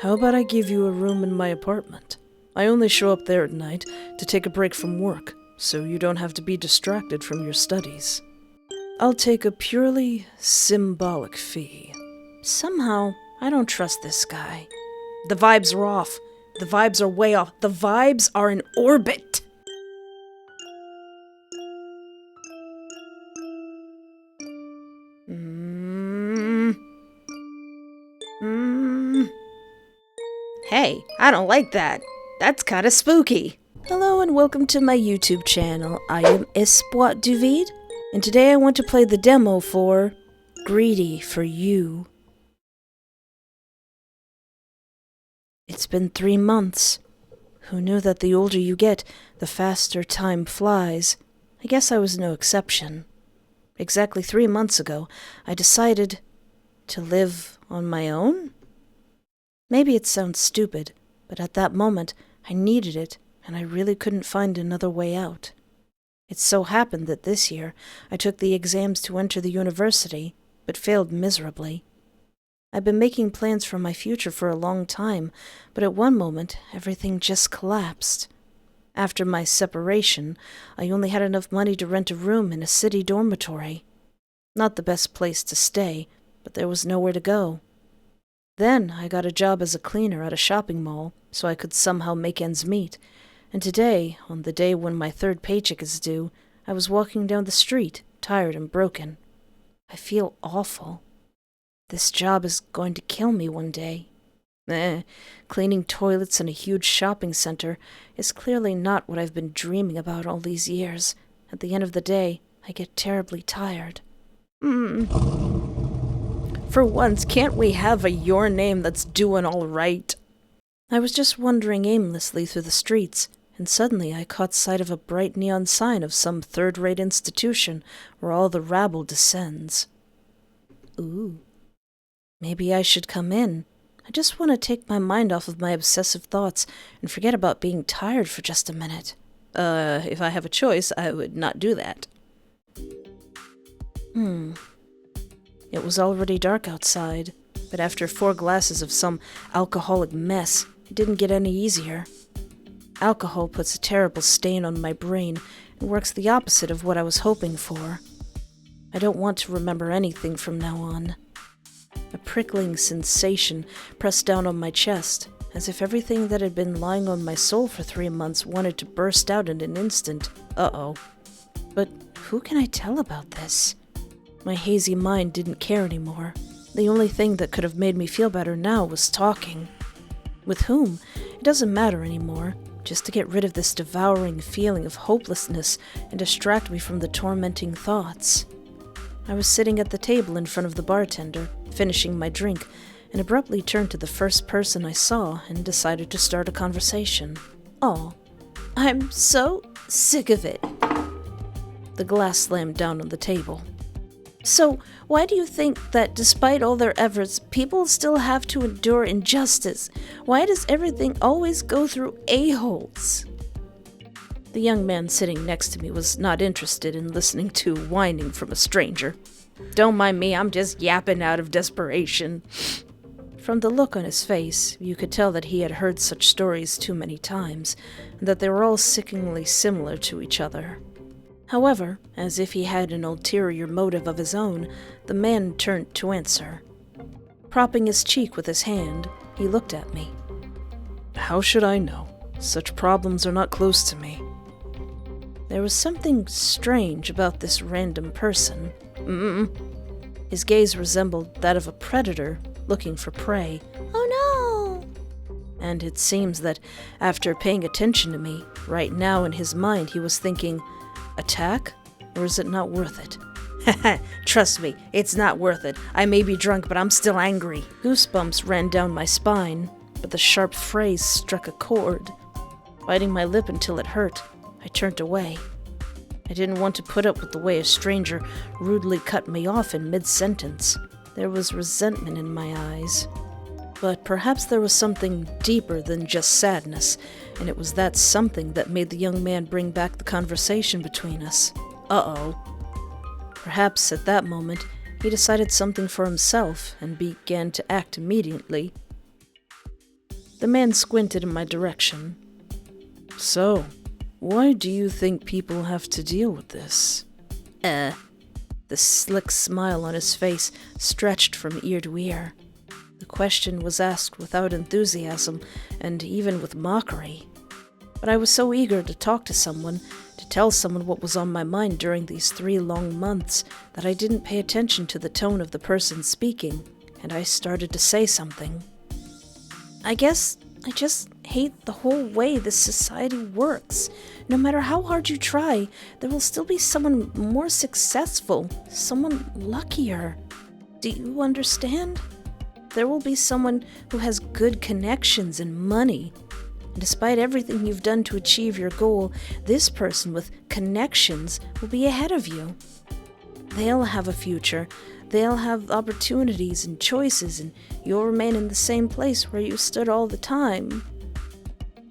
How about I give you a room in my apartment? I only show up there at night to take a break from work, so you don't have to be distracted from your studies. I'll take a purely symbolic fee. Somehow, I don't trust this guy. The vibes are off. The vibes are way off. The vibes are in orbit. Hey, I don't like that. That's kinda spooky. Hello and welcome to my YouTube channel. I am Espoir Duvid, and today I want to play the demo for Greedy for You. It's been 3 months. Who knew that the older you get, the faster time flies? I guess I was no exception. Exactly 3 months ago, I decided to live on my own? Maybe it sounds stupid, but at that moment, I needed it, and I really couldn't find another way out. It so happened that this year, I took the exams to enter the university, but failed miserably. I've been making plans for my future for a long time, but at one moment, everything just collapsed. After my separation, I only had enough money to rent a room in a city dormitory. Not the best place to stay, but there was nowhere to go. Then I got a job as a cleaner at a shopping mall, so I could somehow make ends meet. And today, on the day when my 3rd paycheck is due, I was walking down the street, tired and broken. I feel awful. This job is going to kill me one day. Cleaning toilets in a huge shopping center is clearly not what I've been dreaming about all these years. At the end of the day, I get terribly tired. For once, can't we have a your name that's doing all right? I was just wandering aimlessly through the streets, and suddenly I caught sight of a bright neon sign of some third-rate institution where all the rabble descends. Ooh. Maybe I should come in. I just want to take my mind off of my obsessive thoughts and forget about being tired for just a minute. If I have a choice, I would not do that. It was already dark outside, but after 4 glasses of some alcoholic mess, it didn't get any easier. Alcohol puts a terrible stain on my brain and works the opposite of what I was hoping for. I don't want to remember anything from now on. A prickling sensation pressed down on my chest, as if everything that had been lying on my soul for 3 months wanted to burst out in an instant. Uh-oh. But who can I tell about this? My hazy mind didn't care anymore. The only thing that could have made me feel better now was talking. With whom? It doesn't matter anymore, just to get rid of this devouring feeling of hopelessness and distract me from the tormenting thoughts. I was sitting at the table in front of the bartender, finishing my drink, and abruptly turned to the first person I saw and decided to start a conversation. "Aw, I'm so sick of it." The glass slammed down on the table. "So, why do you think that despite all their efforts, people still have to endure injustice? Why does everything always go through a-holes?" The young man sitting next to me was not interested in listening to whining from a stranger. "Don't mind me, I'm just yapping out of desperation." From the look on his face, you could tell that he had heard such stories too many times, and that they were all sickeningly similar to each other. However, as if he had an ulterior motive of his own, the man turned to answer. Propping his cheek with his hand, he looked at me. "How should I know? Such problems are not close to me." There was something strange about this random person. His gaze resembled that of a predator looking for prey. Oh no! And it seems that after paying attention to me, right now in his mind he was thinking, attack? Or is it not worth it? Trust me, it's not worth it. I may be drunk, but I'm still angry. Goosebumps ran down my spine, but the sharp phrase struck a chord. Biting my lip until it hurt, I turned away. I didn't want to put up with the way a stranger rudely cut me off in mid-sentence. There was resentment in my eyes. But perhaps there was something deeper than just sadness, and it was that something that made the young man bring back the conversation between us. Uh-oh. Perhaps at that moment, he decided something for himself and began to act immediately. The man squinted in my direction. So, why do you think people have to deal with this? The slick smile on his face stretched from ear to ear. The question was asked without enthusiasm and even with mockery. But I was so eager to talk to someone, to tell someone what was on my mind during these 3 long months, that I didn't pay attention to the tone of the person speaking, and I started to say something. I guess I just hate the whole way this society works. No matter how hard you try, there will still be someone more successful, someone luckier. Do you understand? There will be someone who has good connections and money. And despite everything you've done to achieve your goal, this person with connections will be ahead of you. They'll have a future. They'll have opportunities and choices, and you'll remain in the same place where you stood all the time.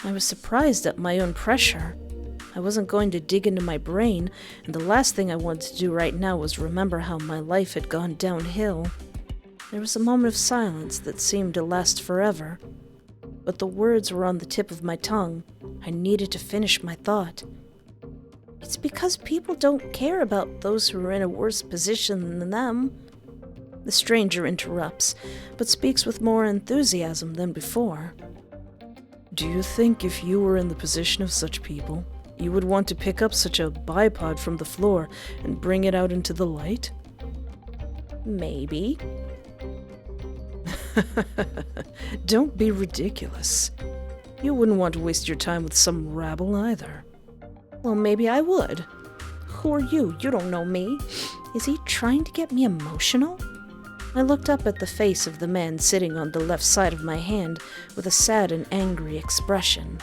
I was surprised at my own pressure. I wasn't going to dig into my brain, and the last thing I wanted to do right now was remember how my life had gone downhill. There was a moment of silence that seemed to last forever, but the words were on the tip of my tongue. I needed to finish my thought. It's because people don't care about those who are in a worse position than them. The stranger interrupts, but speaks with more enthusiasm than before. Do you think if you were in the position of such people, you would want to pick up such a bipod from the floor and bring it out into the light? Maybe. Don't be ridiculous. You wouldn't want to waste your time with some rabble either. Well, maybe I would. Who are you? You don't know me. Is he trying to get me emotional? I looked up at the face of the man sitting on the left side of my hand with a sad and angry expression.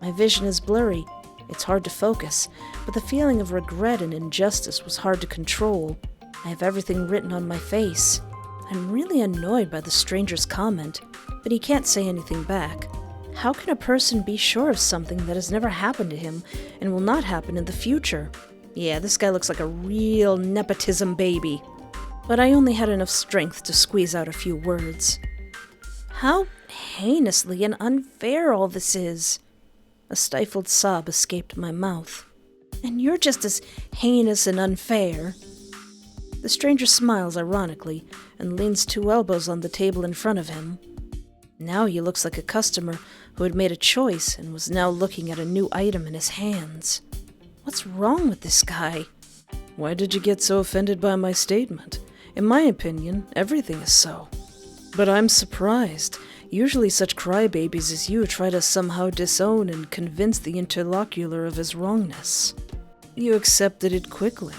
My vision is blurry. It's hard to focus, but the feeling of regret and injustice was hard to control. I have everything written on my face. I'm really annoyed by the stranger's comment, but he can't say anything back. How can a person be sure of something that has never happened to him and will not happen in the future? Yeah, this guy looks like a real nepotism baby. But I only had enough strength to squeeze out a few words. How heinously and unfair all this is. A stifled sob escaped my mouth. And you're just as heinous and unfair. The stranger smiles ironically and leans 2 elbows on the table in front of him. Now he looks like a customer who had made a choice and was now looking at a new item in his hands. What's wrong with this guy? Why did you get so offended by my statement? In my opinion, everything is so. But I'm surprised. Usually such crybabies as you try to somehow disown and convince the interlocutor of his wrongness. You accepted it quickly.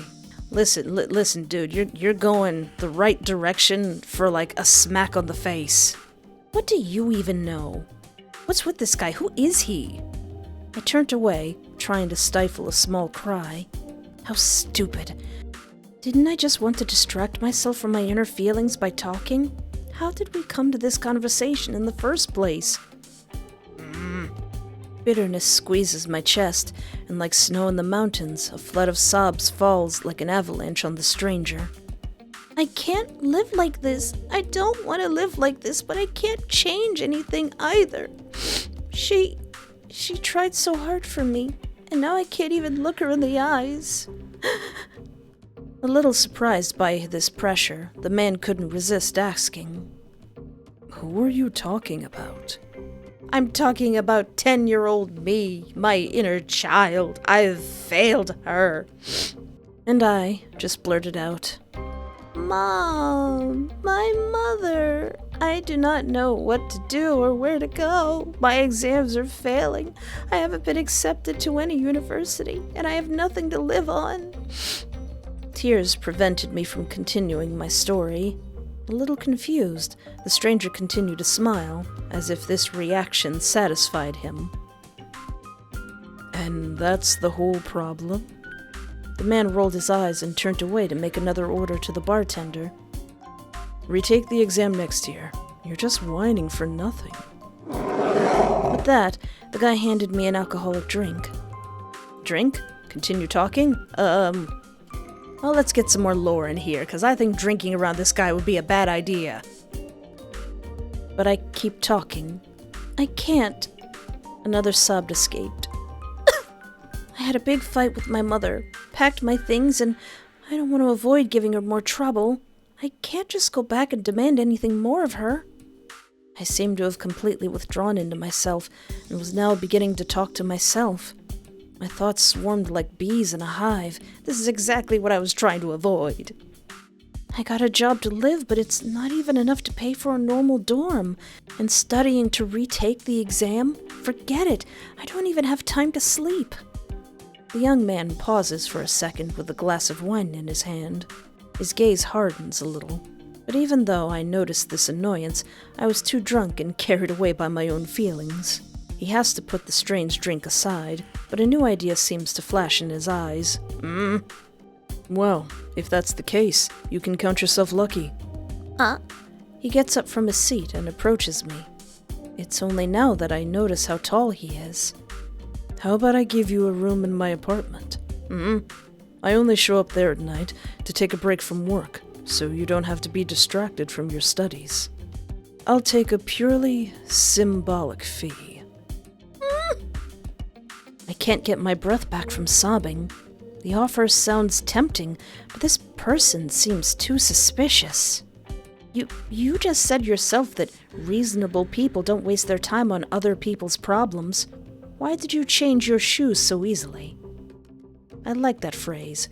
Listen, dude, you're going the right direction for like a smack on the face. What do you even know? What's with this guy? Who is he? I turned away, trying to stifle a small cry. How stupid. Didn't I just want to distract myself from my inner feelings by talking? How did we come to this conversation in the first place? Bitterness squeezes my chest, and like snow in the mountains, a flood of sobs falls like an avalanche on the stranger. I can't live like this. I don't want to live like this, but I can't change anything either. She tried so hard for me, and now I can't even look her in the eyes. A little surprised by this pressure, the man couldn't resist asking, "Who are you talking about?" I'm talking about 10-year-old me, my inner child. I've failed her. And I just blurted out, Mom, my mother. I do not know what to do or where to go. My exams are failing. I haven't been accepted to any university, and I have nothing to live on. Tears prevented me from continuing my story. A little confused, the stranger continued to smile, as if this reaction satisfied him. And that's the whole problem? The man rolled his eyes and turned away to make another order to the bartender. Retake the exam next year. You're just whining for nothing. With that, the guy handed me an alcoholic drink. Drink? Continue talking? Well, let's get some more lore in here, because I think drinking around this guy would be a bad idea. But I keep talking. I can't. Another sob escaped. I had a big fight with my mother, packed my things, and I don't want to avoid giving her more trouble. I can't just go back and demand anything more of her. I seemed to have completely withdrawn into myself and was now beginning to talk to myself. My thoughts swarmed like bees in a hive. This is exactly what I was trying to avoid. I got a job to live, but it's not even enough to pay for a normal dorm. And studying to retake the exam? Forget it. I don't even have time to sleep. The young man pauses for a second with a glass of wine in his hand. His gaze hardens a little. But even though I noticed this annoyance, I was too drunk and carried away by my own feelings. He has to put the strange drink aside, but a new idea seems to flash in his eyes. Well, if that's the case, you can count yourself lucky. He gets up from his seat and approaches me. It's only now that I notice how tall he is. How about I give you a room in my apartment? I only show up there at night to take a break from work, so you don't have to be distracted from your studies. I'll take a purely symbolic fee. I can't get my breath back from sobbing. The offer sounds tempting, but this person seems too suspicious. You just said yourself that reasonable people don't waste their time on other people's problems. Why did you change your shoes so easily? I like that phrase.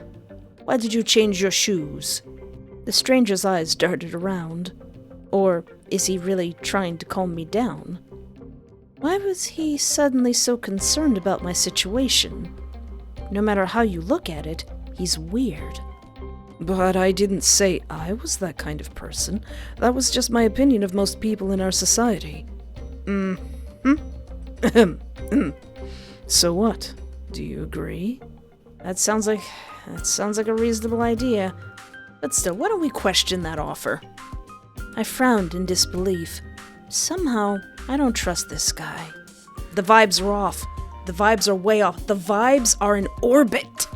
Why did you change your shoes? The stranger's eyes darted around. Or is he really trying to calm me down? Why was he suddenly so concerned about my situation? No matter how you look at it, he's weird. But I didn't say I was that kind of person. That was just my opinion of most people in our society. So what? Do you agree? That sounds like a reasonable idea. But still, why don't we question that offer? I frowned in disbelief. Somehow, I don't trust this guy. The vibes are off. The vibes are way off. The vibes are in orbit.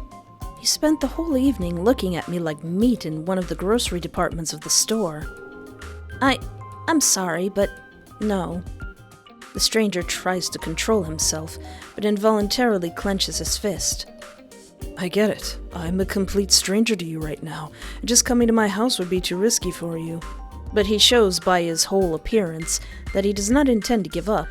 He spent the whole evening looking at me like meat in one of the grocery departments of the store. I'm sorry, but no. The stranger tries to control himself, but involuntarily clenches his fist. I get it. I'm a complete stranger to you right now. Just coming to my house would be too risky for you. But he shows by his whole appearance that he does not intend to give up.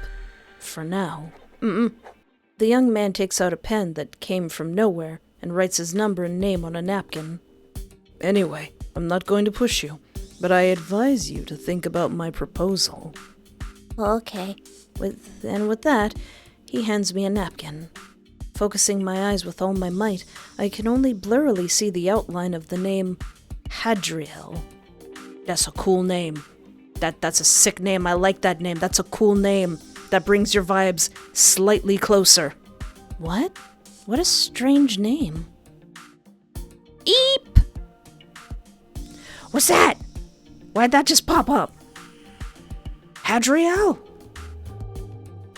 For now. The young man takes out a pen that came from nowhere and writes his number and name on a napkin. Anyway, I'm not going to push you, but I advise you to think about my proposal. Okay. With that, he hands me a napkin. Focusing my eyes with all my might, I can only blurrily see the outline of the name Hadriel. That's a cool name. That's a sick name. I like that name. That's a cool name. That brings your vibes slightly closer. What? What a strange name. Eep! What's that? Why'd that just pop up? Hadriel?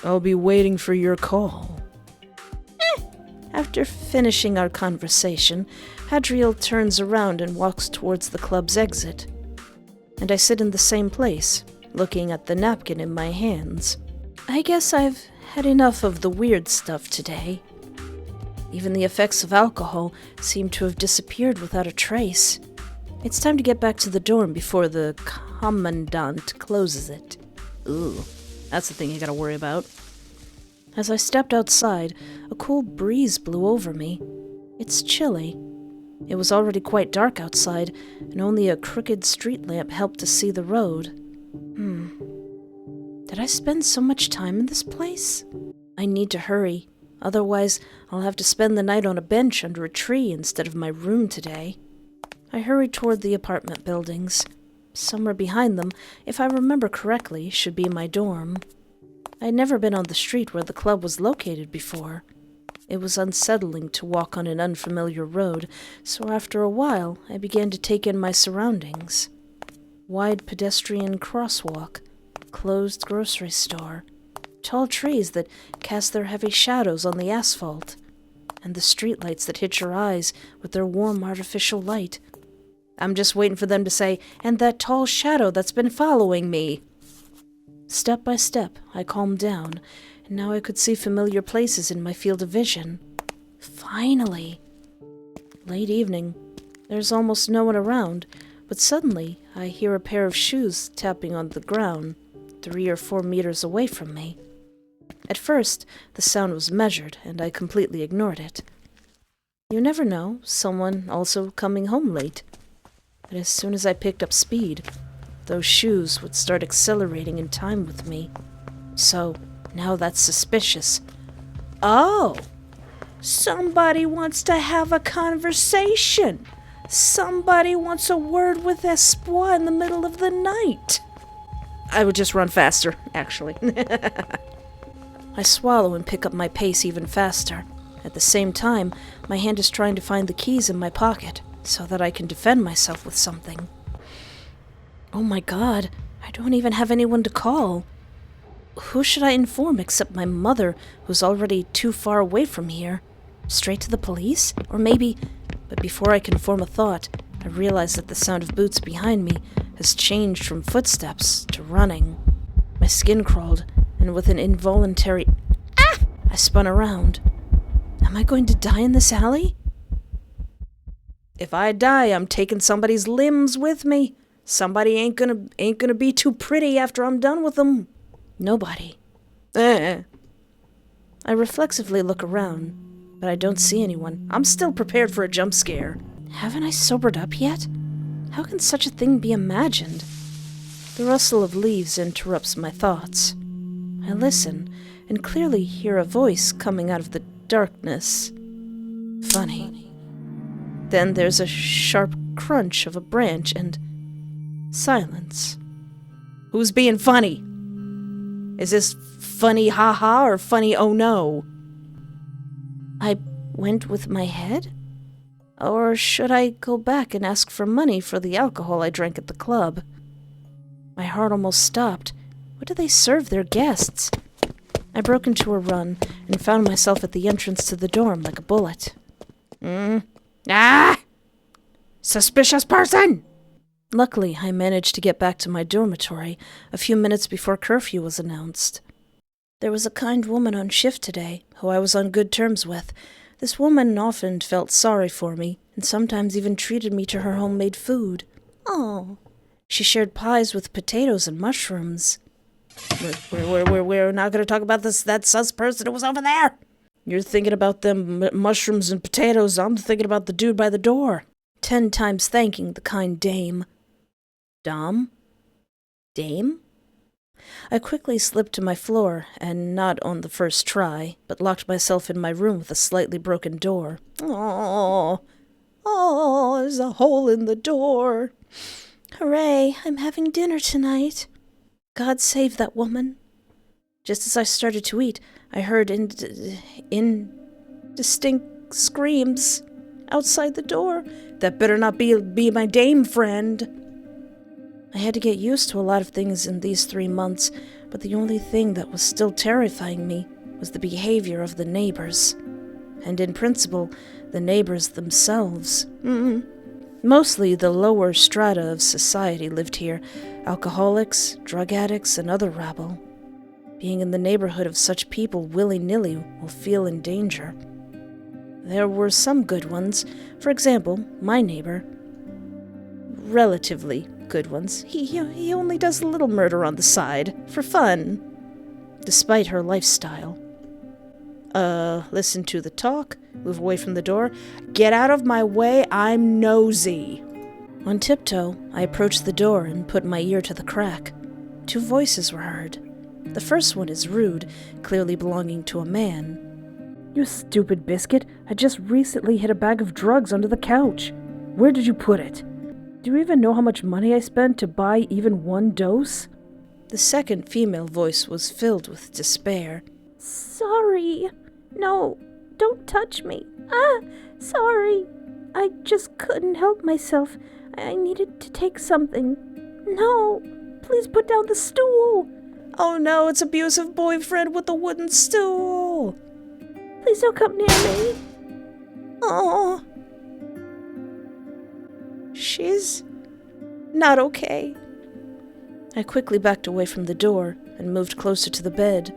I'll be waiting for your call. After finishing our conversation, Hadriel turns around and walks towards the club's exit. And I sit in the same place, looking at the napkin in my hands. I guess I've had enough of the weird stuff today. Even the effects of alcohol seem to have disappeared without a trace. It's time to get back to the dorm before the commandant closes it. Ooh, that's the thing you gotta worry about. As I stepped outside, a cool breeze blew over me. It's chilly. It was already quite dark outside, and only a crooked street lamp helped to see the road. Did I spend so much time in this place? I need to hurry. Otherwise, I'll have to spend the night on a bench under a tree instead of my room today. I hurried toward the apartment buildings. Somewhere behind them, if I remember correctly, should be my dorm. I'd never been on the street where the club was located before. It was unsettling to walk on an unfamiliar road, so after a while I began to take in my surroundings. Wide pedestrian crosswalk, closed grocery store, tall trees that cast their heavy shadows on the asphalt, and the streetlights that hit your eyes with their warm artificial light. I'm just waiting for them to say, "and that tall shadow that's been following me." Step by step, I calmed down, and now I could see familiar places in my field of vision. Finally! Late evening. There's almost no one around, but suddenly I hear a pair of shoes tapping on the ground 3 or 4 meters away from me. At first, the sound was measured, and I completely ignored it. You never know, someone also coming home late. But as soon as I picked up speed, those shoes would start accelerating in time with me. So, now that's suspicious. Oh! Somebody wants to have a conversation. Somebody wants a word with Espoir in the middle of the night. I would just run faster, actually. I swallow and pick up my pace even faster. At the same time, my hand is trying to find the keys in my pocket, so that I can defend myself with something. Oh my god, I don't even have anyone to call. Who should I inform except my mother, who's already too far away from here? Straight to the police? Or maybe... But before I can form a thought, I realize that the sound of boots behind me has changed from footsteps to running. My skin crawled, and with an involuntary "Ah!" I spun around. Am I going to die in this alley? If I die, I'm taking somebody's limbs with me. Somebody ain't gonna be too pretty after I'm done with them. Nobody. I reflexively look around, but I don't see anyone. I'm still prepared for a jump scare. Haven't I sobered up yet? How can such a thing be imagined? The rustle of leaves interrupts my thoughts. I listen, and clearly hear a voice coming out of the darkness. Funny. Then there's a sharp crunch of a branch and silence. Who's being funny? Is this funny ha-ha or funny oh no? I went with my head? Or should I go back and ask for money for the alcohol I drank at the club? My heart almost stopped. What do they serve their guests? I broke into a run and found myself at the entrance to the dorm like a bullet. Ah! Suspicious person! Luckily, I managed to get back to my dormitory a few minutes before curfew was announced. There was a kind woman on shift today, who I was on good terms with. This woman often felt sorry for me, and sometimes even treated me to her homemade food. Oh, she shared pies with potatoes and mushrooms. We're not going to talk about that sus person who was over there. You're thinking about them mushrooms and potatoes. I'm thinking about the dude by the door. 10 times thanking the kind dame. Dame? I quickly slipped to my floor, and not on the first try, but locked myself in my room with a slightly broken door. Oh, there's a hole in the door. Hooray, I'm having dinner tonight. God save that woman. Just as I started to eat, I heard indistinct screams outside the door. That better not be my dame friend. I had to get used to a lot of things in these 3 months, but the only thing that was still terrifying me was the behavior of the neighbors. And in principle, the neighbors themselves. Mostly the lower strata of society lived here, alcoholics, drug addicts, and other rabble. Being in the neighborhood of such people willy-nilly will feel in danger. There were some good ones. For example, my neighbor. Relatively good ones. He only does a little murder on the side, for fun, despite her lifestyle. Listen to the talk, move away from the door. Get out of my way, I'm nosy. On tiptoe, I approached the door and put my ear to the crack. 2 voices were heard. The first one is rude, clearly belonging to a man. You stupid biscuit, I just recently hid a bag of drugs under the couch. Where did you put it? Do you even know how much money I spent to buy even 1 dose? The second female voice was filled with despair. Sorry. No, don't touch me. Sorry. I just couldn't help myself. I needed to take something. No, please put down the stool. Oh no, it's abusive boyfriend with the wooden stool. Please don't come near me. Oh. She's not okay. I quickly backed away from the door, and moved closer to the bed.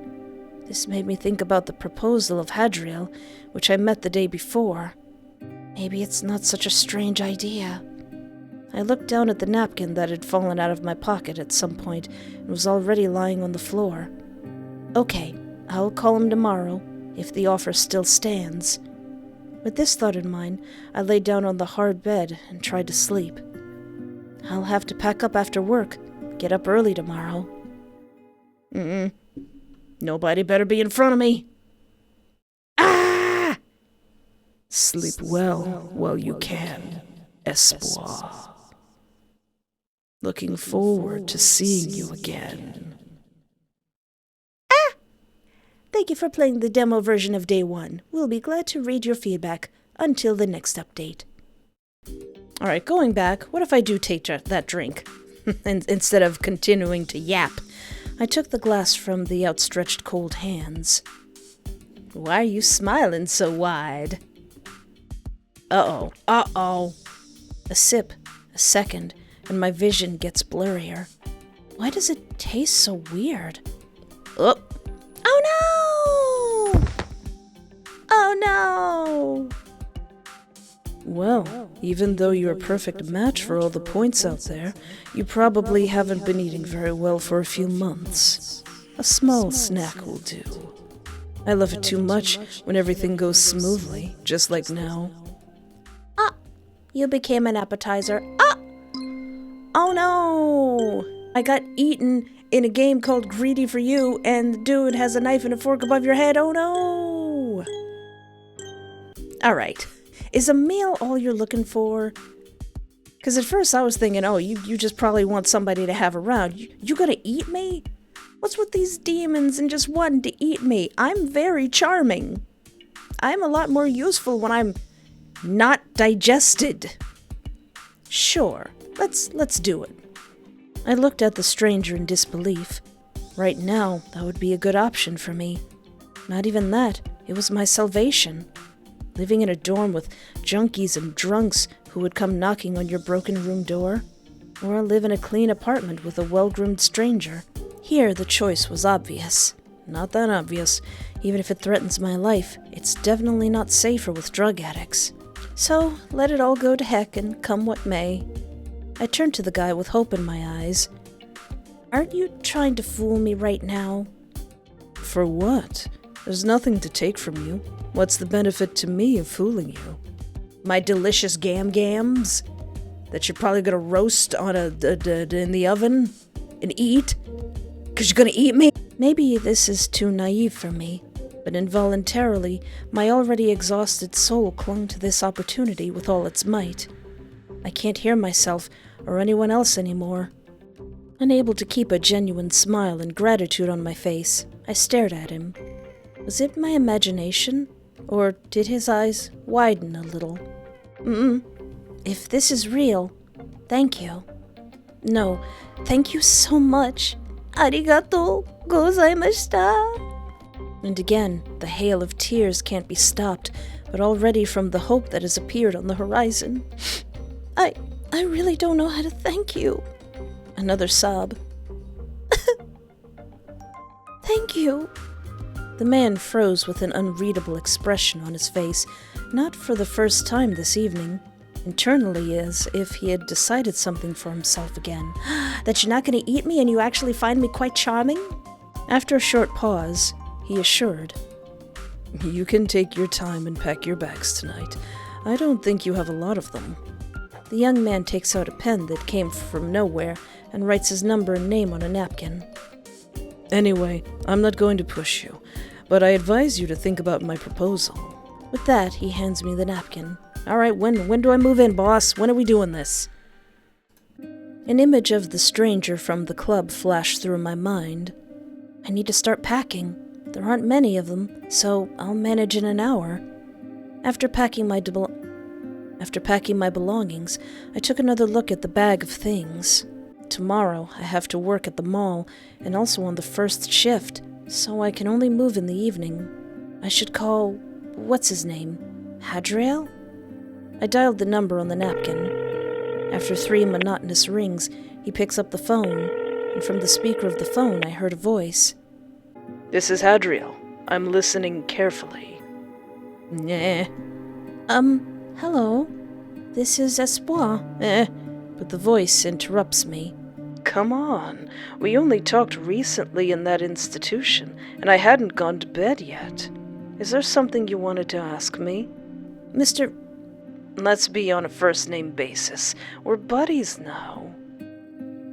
This made me think about the proposal of Hadriel, which I met the day before. Maybe it's not such a strange idea. I looked down at the napkin that had fallen out of my pocket at some point and was already lying on the floor. Okay, I'll call him tomorrow, if the offer still stands. With this thought in mind, I lay down on the hard bed and tried to sleep. I'll have to pack up after work, get up early tomorrow. Nobody better be in front of me. Ah! Sleep well while you can, Espoir. Looking forward to seeing you again. Thank you for playing the demo version of Day 1. We'll be glad to read your feedback until the next update. Alright, going back, what if I do take that drink? Instead of continuing to yap, I took the glass from the outstretched cold hands. Why are you smiling so wide? Uh-oh. A sip, a second, and my vision gets blurrier. Why does it taste so weird? Oh no! Oh no! Well, even though you're a perfect match for all the points out there, you probably haven't been eating very well for a few months. A small snack will do. I love it too much when everything goes smoothly, just like now. You became an appetizer. Oh no! I got eaten in a game called Greedy for You, and the dude has a knife and a fork above your head. Oh no! Alright. Is a meal all you're looking for? Because at first I was thinking, you just probably want somebody to have around. You gonna eat me? What's with these demons and just wanting to eat me? I'm very charming. I'm a lot more useful when I'm not digested. Sure, let's do it. I looked at the stranger in disbelief. Right now, that would be a good option for me. Not even that, it was my salvation. Living in a dorm with junkies and drunks who would come knocking on your broken room door, or live in a clean apartment with a well-groomed stranger. Here, the choice was obvious. Not that obvious. Even if it threatens my life, it's definitely not safer with drug addicts. So, let it all go to heck and come what may. I turned to the guy with hope in my eyes. Aren't you trying to fool me right now? For what? There's nothing to take from you. What's the benefit to me of fooling you? My delicious gams that you're probably gonna roast on in the oven and eat? 'Cause you're gonna eat me? Maybe this is too naive for me, but involuntarily, my already exhausted soul clung to this opportunity with all its might. I can't hear myself or anyone else anymore. Unable to keep a genuine smile and gratitude on my face, I stared at him. Was it my imagination, or did his eyes widen a little? If this is real, thank you. No, thank you so much. Arigato gozaimashita. And again, the hail of tears can't be stopped, but already from the hope that has appeared on the horizon. I really don't know how to thank you. Another sob. Thank you. The man froze with an unreadable expression on his face, not for the first time this evening. Internally, as if he had decided something for himself again. That you're not going to eat me and you actually find me quite charming? After a short pause, he assured. You can take your time and pack your bags tonight. I don't think you have a lot of them. The young man takes out a pen that came from nowhere and writes his number and name on a napkin. Anyway, I'm not going to push you, but I advise you to think about my proposal. With that, he hands me the napkin. Alright, when do I move in, boss? When are we doing this? An image of the stranger from the club flashed through my mind. I need to start packing. There aren't many of them, so I'll manage in an hour. After packing my belongings, I took another look at the bag of things. Tomorrow, I have to work at the mall, and also on the first shift, so I can only move in the evening. I should call... what's his name? Hadriel? I dialed the number on the napkin. After 3 monotonous rings, he picks up the phone, and from the speaker of the phone I heard a voice. This is Hadriel. I'm listening carefully. Nah. Hello. This is Espoir. But the voice interrupts me. Come on. We only talked recently in that institution, and I hadn't gone to bed yet. Is there something you wanted to ask me? Mr. Let's be on a first-name basis. We're buddies now.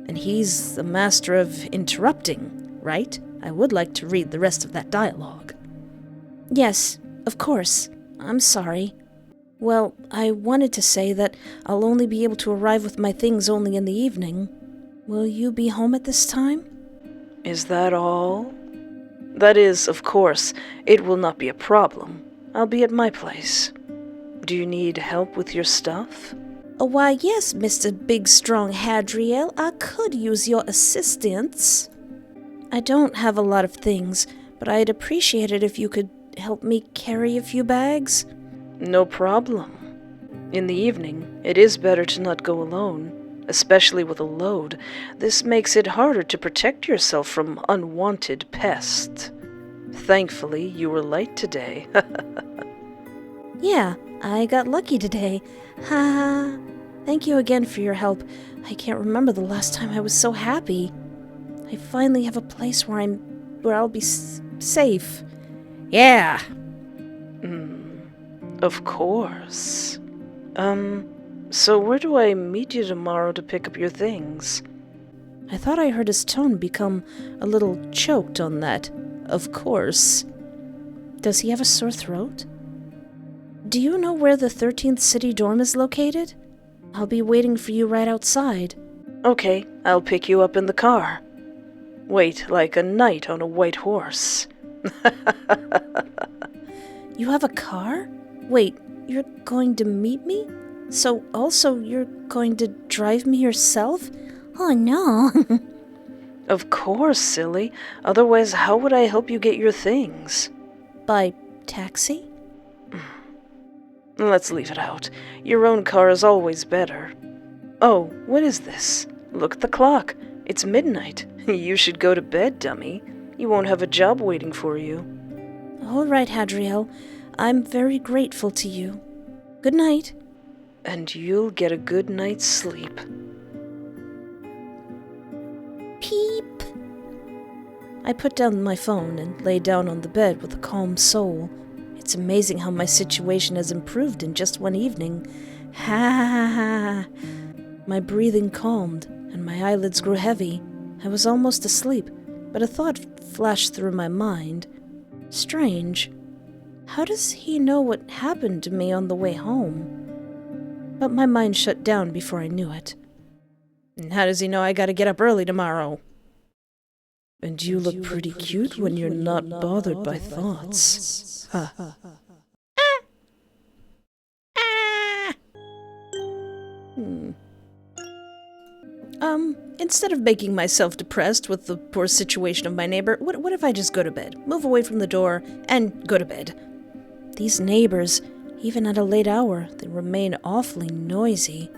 And he's the master of interrupting, right? I would like to read the rest of that dialogue. Yes, of course. I'm sorry. Well, I wanted to say that I'll only be able to arrive with my things only in the evening. Will you be home at this time? Is that all? That is, of course, it will not be a problem. I'll be at my place. Do you need help with your stuff? Oh, why, yes, Mr. Big Strong Hadriel. I could use your assistance. I don't have a lot of things, but I'd appreciate it if you could help me carry a few bags. No problem. In the evening, it is better to not go alone, especially with a load. This makes it harder to protect yourself from unwanted pests. Thankfully, you were light today. Yeah, I got lucky today. Ha! Thank you again for your help. I can't remember the last time I was so happy. I finally have a place where I'll be safe. Yeah. Of course. So where do I meet you tomorrow to pick up your things? I thought I heard his tone become a little choked on that. Of course. Does he have a sore throat? Do you know where the 13th City Dorm is located? I'll be waiting for you right outside. Okay, I'll pick you up in the car. Wait, like a knight on a white horse. You have a car? Wait, you're going to meet me? So also you're going to drive me yourself? Oh no. Of course, silly. Otherwise, how would I help you get your things? By taxi? Let's leave it out. Your own car is always better. Oh, what is this? Look at the clock. It's midnight. You should go to bed, dummy. You won't have a job waiting for you. All right, Hadriel. I'm very grateful to you. Good night. And you'll get a good night's sleep. Peep. I put down my phone and lay down on the bed with a calm soul. It's amazing how my situation has improved in just one evening. Ha ha ha. My breathing calmed, and my eyelids grew heavy. I was almost asleep, but a thought flashed through my mind. Strange. How does he know what happened to me on the way home? But my mind shut down before I knew it. And how does he know I gotta get up early tomorrow? And you look pretty cute when you're not bothered by thoughts. Ha. Instead of making myself depressed with the poor situation of my neighbor, what if I just go to bed, move away from the door, and go to bed? These neighbors, even at a late hour, they remain awfully noisy.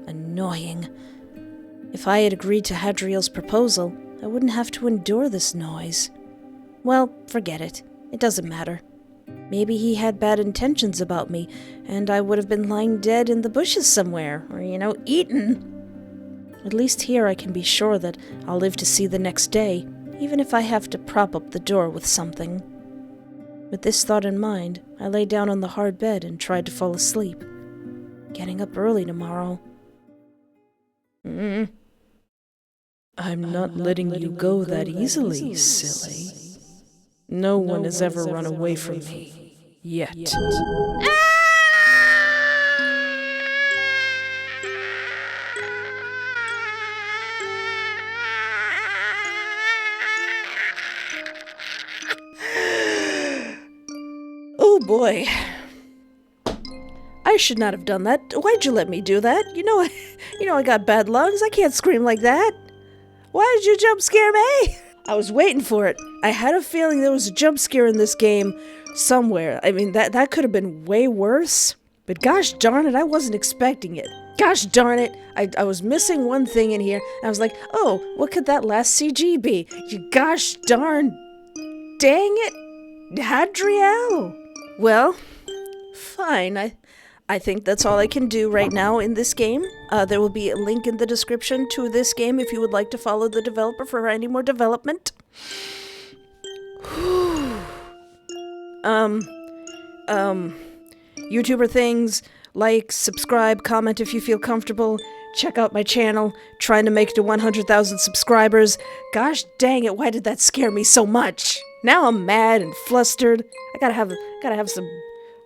Annoying. If I had agreed to Hadriel's proposal, I wouldn't have to endure this noise. Well, forget it. It doesn't matter. Maybe he had bad intentions about me, and I would have been lying dead in the bushes somewhere, or, eaten. At least here I can be sure that I'll live to see the next day, even if I have to prop up the door with something. With this thought in mind, I lay down on the hard bed and tried to fall asleep. Getting up early tomorrow. I'm not letting you go that easily, silly. No one has ever run away from me. Yet. Oh boy. I should not have done that. Why'd you let me do that? You know I got bad lungs. I can't scream like that. Why did you jump scare me? I was waiting for it. I had a feeling there was a jump scare in this game somewhere. I mean, that could have been way worse. But gosh darn it, I wasn't expecting it. Gosh darn it, I was missing one thing in here. I was like, oh, what could that last CG be? You gosh darn dang it, Hadriel. Well, fine, I think that's all I can do right now in this game. There will be a link in the description to this game if you would like to follow the developer for any more development. YouTuber things, like, subscribe, comment if you feel comfortable, check out my channel, trying to make it to 100,000 subscribers. Gosh dang it, why did that scare me so much? Now I'm mad and flustered. I gotta have some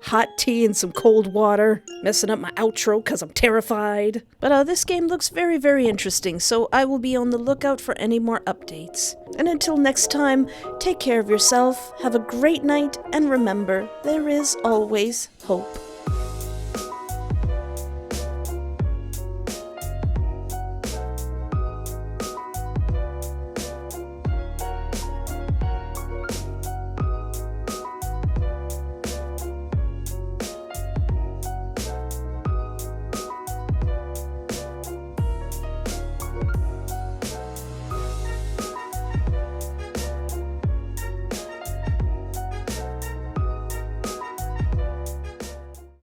hot tea and some cold water, messing up my outro because I'm terrified. But this game looks very, very interesting, so I will be on the lookout for any more updates. And until next time, take care of yourself, have a great night, and remember, there is always hope.